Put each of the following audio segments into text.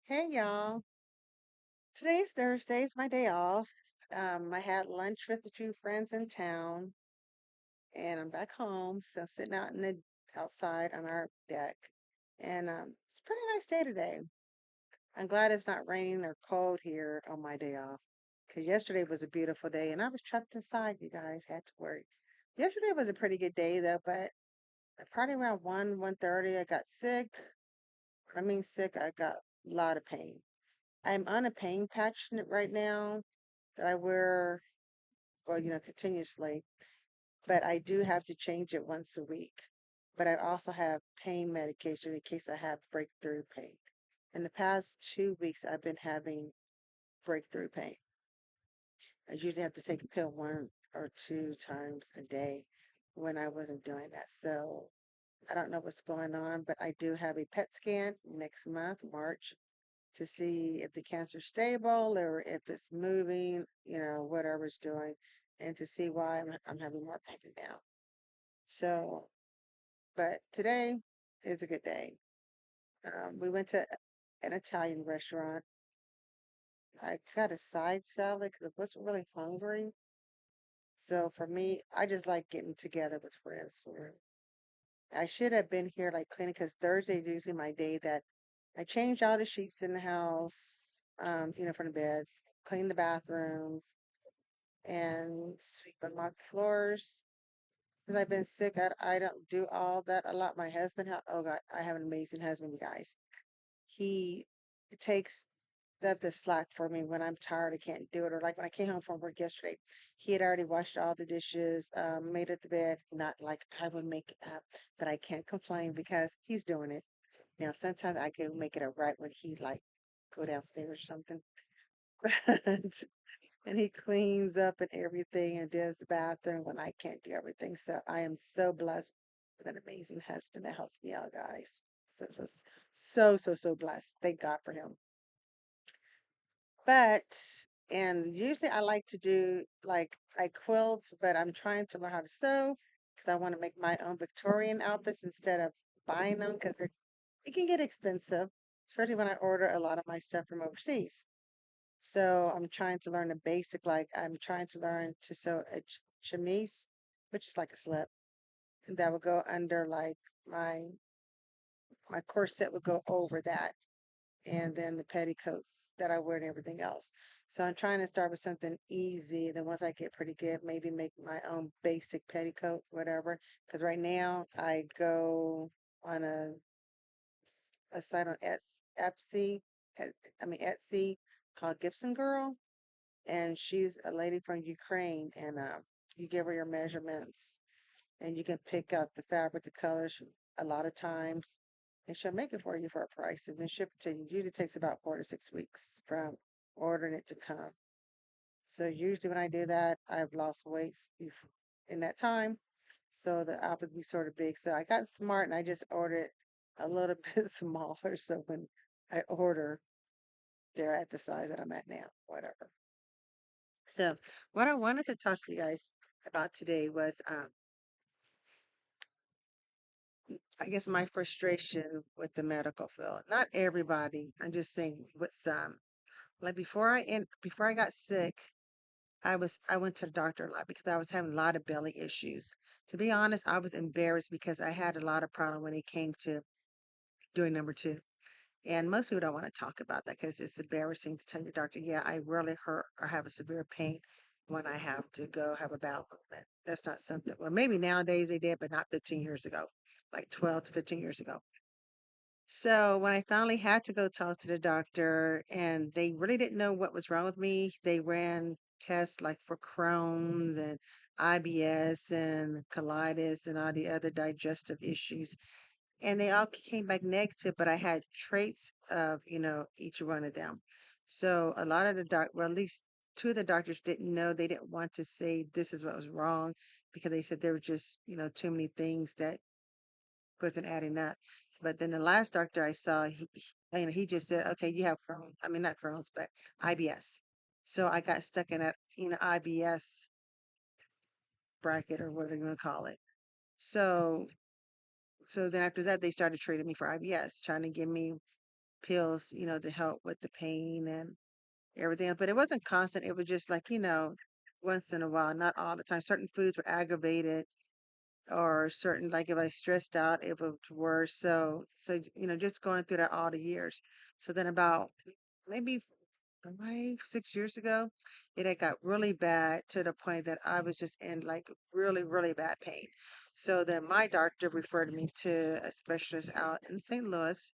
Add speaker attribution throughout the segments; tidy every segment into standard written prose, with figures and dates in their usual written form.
Speaker 1: Hey y'all. Today's Thursday. It's my day off. I had lunch with a few friends in town and I'm back home. So sitting out in the outside on our deck. And it's a pretty nice day today. I'm glad it's not raining or cold here on my day off. Because yesterday was a beautiful day and I was trapped inside, you guys, had to work. Yesterday was a pretty good day though, but probably around 1:30, I got sick. When I mean sick, I got a lot of pain. I'm on a pain patch right now that I wear, well, continuously, but I do have to change it once a week. But I also have pain medication in case I have breakthrough pain. In the past 2 weeks, I've been having breakthrough pain. I usually have to take a pill one or two times a day when I wasn't doing that. So I don't know what's going on, but I do have a PET scan next month, March, to see if the cancer's stable or if it's moving, whatever it's doing, and to see why I'm having more pain now. So, but today is a good day. We went to an Italian restaurant. I got a side salad because I wasn't really hungry. So for me, I just like getting together with friends. I should have been here like cleaning because Thursday is usually my day that I change all the sheets in the house, from the beds, clean the bathrooms, and sweep and mop floors. Because I've been sick, I don't do all that a lot. My husband, oh God, I have an amazing husband, you guys. He takes the slack for me when I'm tired, I can't do it. Or like when I came home from work yesterday, he had already washed all the dishes, made it the bed. Not like I would make it up, but I can't complain because he's doing it. Now, sometimes I can make it up right when he like go downstairs or something. But and he cleans up and everything and does the bathroom when I can't do everything. So I am so blessed with an amazing husband that helps me out, guys. So blessed. Thank God for him. But and usually I like to do like I quilt, but I'm trying to learn how to sew because I want to make my own Victorian outfits instead of buying them because it can get expensive, especially when I order a lot of my stuff from overseas. So I'm trying to learn the basic, like I'm trying to learn to sew a chemise, which is like a slip, and that would go under like my my corset would go over that, and then the petticoats that I wear and everything else. So I'm trying to start with something easy. Then once I get pretty good, maybe make my own basic petticoat, whatever. Because right now I go on a site on Etsy, Etsy called Gibson Girl, and she's a lady from Ukraine, and you give her your measurements, and you can pick out the fabric, the colors a lot of times, and she'll make it for you for a price, and then ship it to you. Usually takes about 4 to 6 weeks from ordering it to come. So usually when I do that, I've lost weight in that time, so the outfit be sort of big. So I got smart and I just ordered a little bit smaller, so when I order, they're at the size that I'm at now, whatever. So, what I wanted to talk to you guys about today was, I guess, my frustration with the medical field. Not everybody. I'm just saying with some. Like before I got sick, I went to the doctor a lot because I was having a lot of belly issues. To be honest, I was embarrassed because I had a lot of problem when it came to doing number two. And most people don't want to talk about that because it's embarrassing to tell your doctor, yeah, I really hurt or have a severe pain when I have to go have a bowel movement. That's not something, well, maybe nowadays they did, but not 15 years ago, like 12 to 15 years ago. So when I finally had to go talk to the doctor and they really didn't know what was wrong with me, they ran tests like for Crohn's and IBS and colitis and all the other digestive issues, and they all came back negative, but I had traits of, each one of them. So a lot of well, at least two of the doctors didn't know. They didn't want to say this is what was wrong because they said there were just, too many things that wasn't adding up. But then the last doctor I saw, he just said, okay, you have Crohn's. I mean, not Crohn's, but IBS. So I got stuck in that, IBS bracket or what they're going to call it. So, so then after that, they started treating me for IBS, trying to give me pills, to help with the pain and everything. But it wasn't constant. It was just like, once in a while, not all the time. Certain foods were aggravated or certain, like if I stressed out, it was worse. So, just going through that all the years. So then about maybe 5, 6 years ago, it had got really bad to the point that I was just in like really, really bad pain. So then my doctor referred me to a specialist out in St. Louis,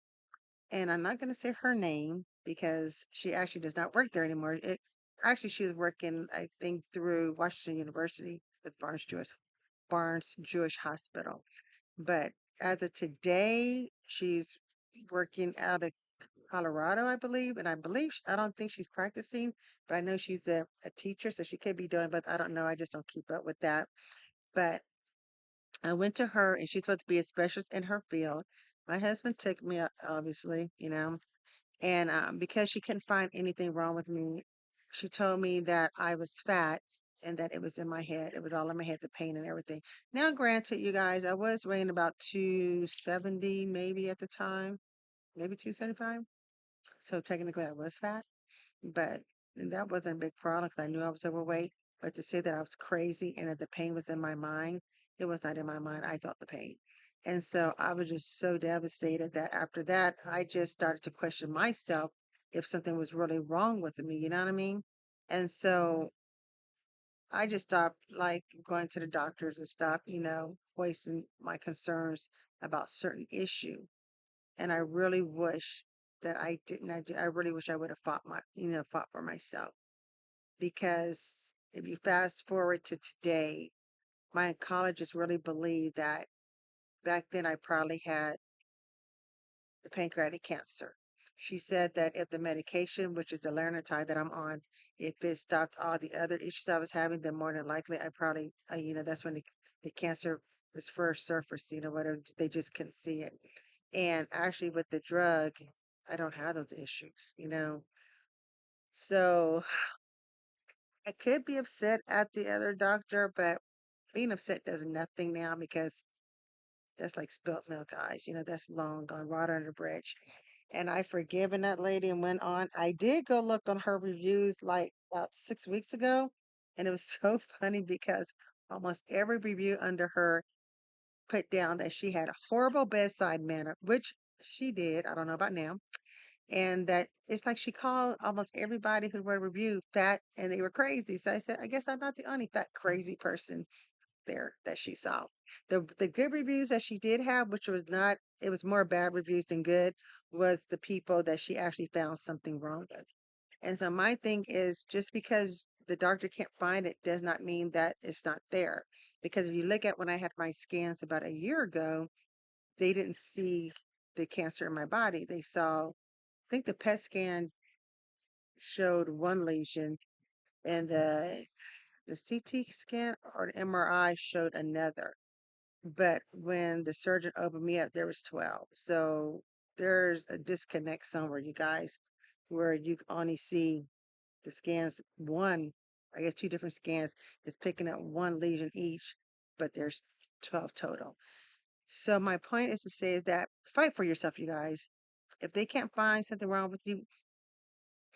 Speaker 1: and I'm not going to say her name because she actually does not work there anymore. It actually she was working, I think, through Washington University with Barnes Jewish Hospital. But as of today, she's working out of Colorado, I believe. And I don't think she's practicing, but I know she's a teacher, so she could be doing, but I don't know. I just don't keep up with that. But I went to her and she's supposed to be a specialist in her field. My husband took me, obviously, and because she couldn't find anything wrong with me, she told me that I was fat and that it was in my head. It was all in my head, the pain and everything. Now, granted, you guys, I was weighing about 270 maybe at the time, maybe 275. So technically, I was fat, but that wasn't a big problem because I knew I was overweight. But to say that I was crazy and that the pain was in my mind, it was not in my mind. I felt the pain. And so I was just so devastated that after that, I just started to question myself if something was really wrong with me. You know what I mean? And so I just stopped like going to the doctors and stopped, voicing my concerns about certain issue. And I really wish that I didn't. I really wish I would have fought for myself. Because if you fast forward to today, my oncologist really believed that back then I probably had the pancreatic cancer. She said that if the medication, which is the Laronatide that I'm on, if it stopped all the other issues I was having, then more than likely I probably, that's when the cancer was first surfaced, whatever, they just couldn't see it. And actually, with the drug, I don't have those issues. So I could be upset at the other doctor, but being upset does nothing now because that's like spilt milk, guys. That's long gone, water under the bridge. And I forgiven that lady and went on. I did go look on her reviews like about 6 weeks ago, and it was so funny because almost every review under her put down that she had a horrible bedside manner, which she did. I don't know about now. And that it's like she called almost everybody who wrote a review fat and they were crazy. So I said, I guess I'm not the only fat crazy person there that she saw. The good reviews that she did have, which was not, it was more bad reviews than good, was the people that she actually found something wrong with. And so my thing is just because the doctor can't find it does not mean that it's not there. Because if you look at when I had my scans about a year ago, they didn't see the cancer in my body. They saw, I think the PET scan showed one lesion and the CT scan or the MRI showed another. But when the surgeon opened me up, there was 12. So there's a disconnect somewhere, you guys, where you only see the scans, one, I guess two different scans is picking up one lesion each, but there's 12 total. So my point is to say is that fight for yourself, you guys. If they can't find something wrong with you,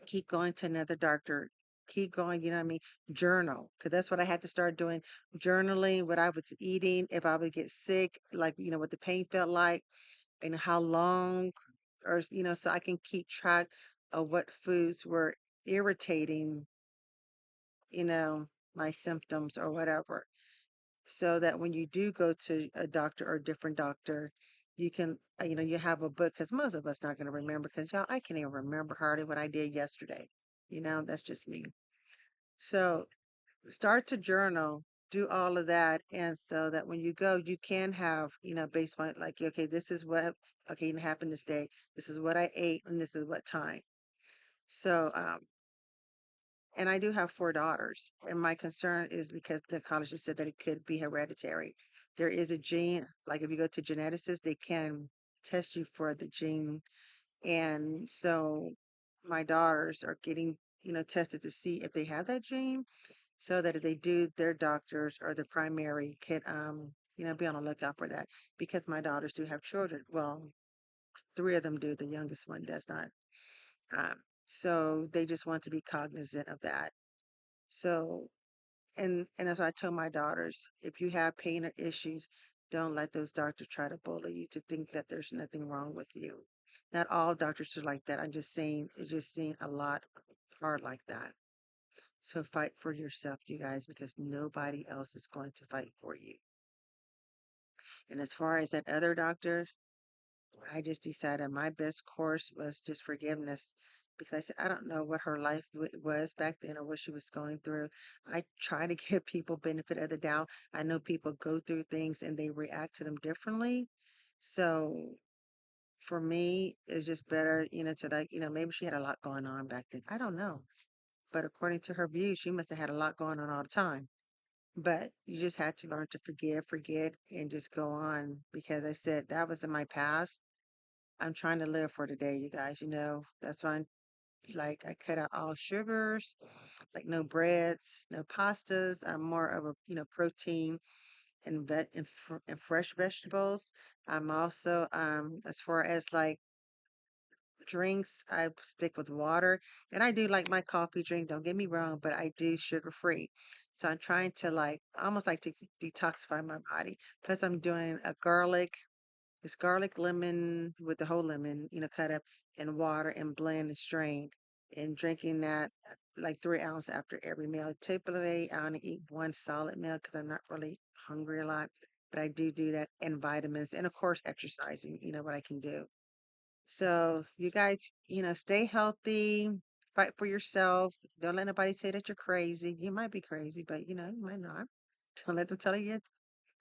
Speaker 1: keep going to another doctor. Keep going, you know what I mean? Journal, because that's what I had to start doing. Journaling what I was eating, if I would get sick, like, what the pain felt like, and how long, or, so I can keep track of what foods were irritating, you know, my symptoms or whatever. So that when you do go to a doctor or a different doctor, you can, you have a book, because most of us not going to remember, because y'all, I can't even remember hardly what I did yesterday. That's just me. So start to journal, do all of that. And so that when you go, you can have, based on like, okay, this is what, okay, it happened this day. This is what I ate and this is what time. So, and I do have four daughters. And my concern is because the college has said that it could be hereditary. There is a gene, like if you go to geneticists, they can test you for the gene. And so my daughters are getting, tested to see if they have that gene so that if they do, their doctors or the primary could, be on the lookout for that because my daughters do have children. Well, Three of them do. The youngest one does not. Um, so they just want to be cognizant of that. So, and as I tell my daughters, if you have pain or issues, don't let those doctors try to bully you to think that there's nothing wrong with you. Not all doctors are like that. I'm just saying, it's just seeing a lot are like that. So fight for yourself, you guys, because nobody else is going to fight for you. And as far as that other doctor, I just decided my best course was just forgiveness because I said, I don't know what her life was back then or what she was going through. I try to give people benefit of the doubt. I know people go through things and they react to them differently. So for me, it's just better, to like, maybe she had a lot going on back then. I don't know. But according to her view, she must have had a lot going on all the time. But you just had to learn to forgive, forget, and just go on because I said that was in my past. I'm trying to live for today, you guys. That's why like I cut out all sugars, like no breads, no pastas. I'm more of a protein and and fresh vegetables. I'm also as far as like drinks, I stick with water, and I do like my coffee drink. Don't get me wrong, but I do sugar free. So I'm trying to like almost like to detoxify my body. Plus, I'm doing a garlic. It's garlic lemon with the whole lemon, cut up in water and blend and strain. And drinking that like 3 ounces after every meal. Typically, I only eat one solid meal because I'm not really hungry a lot. But I do that and vitamins and of course exercising, what I can do. So you guys, stay healthy, fight for yourself. Don't let nobody say that you're crazy. You might be crazy, but you might not. Don't let them tell you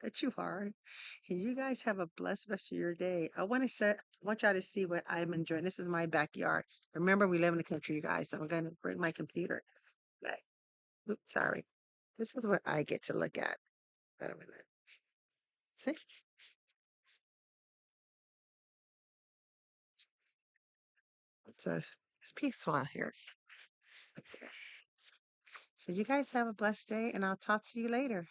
Speaker 1: that you are. And you guys have a blessed rest of your day. I want y'all to see what I'm enjoying. This is my backyard. Remember, we live in the country, you guys. So I'm gonna bring my computer. But, oops, sorry. This is what I get to look at. Wait a minute. See? So it's peaceful out here. So you guys have a blessed day, and I'll talk to you later.